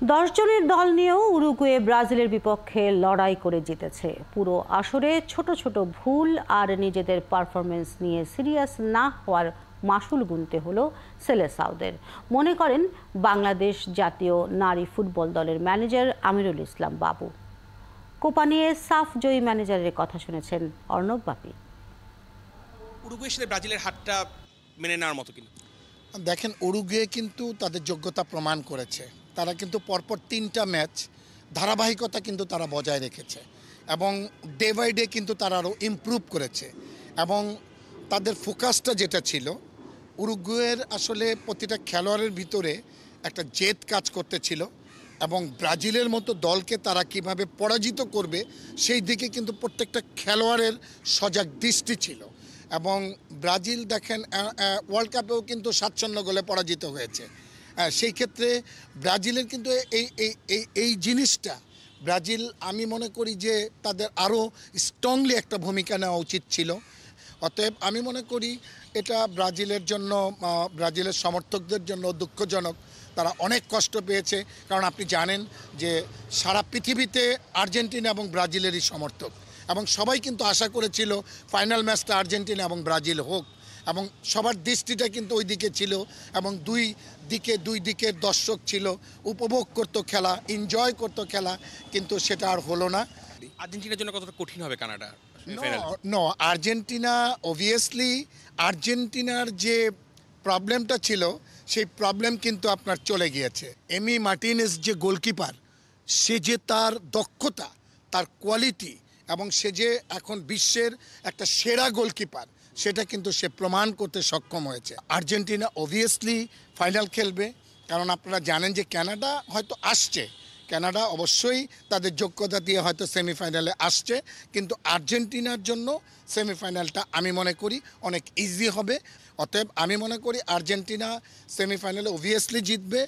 10 জনের দল নিয়েও উরুগুয়ে ব্রাজিলের বিপক্ষে লড়াই করে জিতেছে। পুরো আসরে ছোট ছোট ভুল আর নিজেদের পারফরমেন্স নিয়ে সিরিয়াস না হওয়ার মাসুল গুনতে হলো সেলেসাওদের, মনে করেন বাংলাদেশ জাতীয় নারী ফুটবল দলের ম্যানেজার আমিরুল ইসলাম বাবু। কোপা নিয়ে সাফ জয়ী ম্যানেজারের কথা শুনেছেন অর্ণব বাপি। উরুগুয়ের সাথে ব্রাজিলের হারটা মেনে নেওয়ার মতো কিনা? দেখেন, উরুগুয়ে কিন্তু তাদের যোগ্যতা প্রমাণ করেছে। তারা কিন্তু পরপর 3টা ম্যাচ ধারাবাহিকতা কিন্তু তারা বজায় রেখেছে এবং ডে বাই ডে কিন্তু তারা আরও ইমপ্রুভ করেছে। এবং তাদের ফোকাসটা যেটা ছিল, উরুগুয়ের আসলে প্রতিটা খেলোয়াড়ের ভিতরে একটা জেদ কাজ করতেছিল এবং ব্রাজিলের মতো দলকে তারা কিভাবে পরাজিত করবে সেই দিকে কিন্তু প্রত্যেকটা খেলোয়াড়ের সজাগ দৃষ্টি ছিল। এবং ব্রাজিল দেখেন ওয়ার্ল্ড কাপেও কিন্তু 57 গোলে পরাজিত হয়েছে। সেই ক্ষেত্রে ব্রাজিলের কিন্তু এই জিনিসটা ব্রাজিল, আমি মনে করি যে তাদের আরও স্ট্রংলি একটা ভূমিকা নেওয়া উচিত ছিল। অতএব আমি মনে করি এটা ব্রাজিলের জন্য, ব্রাজিলের সমর্থকদের জন্য দুঃখজনক। তারা অনেক কষ্ট পেয়েছে, কারণ আপনি জানেন যে সারা পৃথিবীতে আর্জেন্টিনা এবং ব্রাজিলেরই সমর্থক এবং সবাই কিন্তু আশা করেছিল ফাইনাল ম্যাচটা আর্জেন্টিনা এবং ব্রাজিল হোক এবং সবার দৃষ্টিটা কিন্তু ওই দিকে ছিল এবং দুই দিকের দর্শক ছিল, উপভোগ করতো খেলা, এনজয় করতো খেলা, কিন্তু সেটা আর হলো না। আর্জেন্টিনার জন্য কতটা কঠিন হবে কানাডা? আর্জেন্টিনা অবভিয়াসলি, আর্জেন্টিনার যে প্রবলেমটা ছিল সেই প্রবলেম কিন্তু আপনার চলে গিয়েছে। এমি মার্টিনেজ যে গোলকিপার, সে যে তার দক্ষতা, তার কোয়ালিটি এবং সে যে এখন বিশ্বের একটা সেরা গোলকিপার, সেটা কিন্তু সে প্রমাণ করতে সক্ষম হয়েছে। আর্জেন্টিনা অবভিয়াসলি ফাইনাল খেলবে, কারণ আপনারা জানেন যে কানাডা হয়তো আসছে, কানাডা অবশ্যই তাদের যোগ্যতা দিয়ে হয়তো সেমিফাইনালে আসছে, কিন্তু আর্জেন্টিনার জন্য সেমিফাইনালটা আমি মনে করি অনেক ইজি হবে। অতএব আমি মনে করি আর্জেন্টিনা সেমিফাইনালে অবভিয়াসলি জিতবে।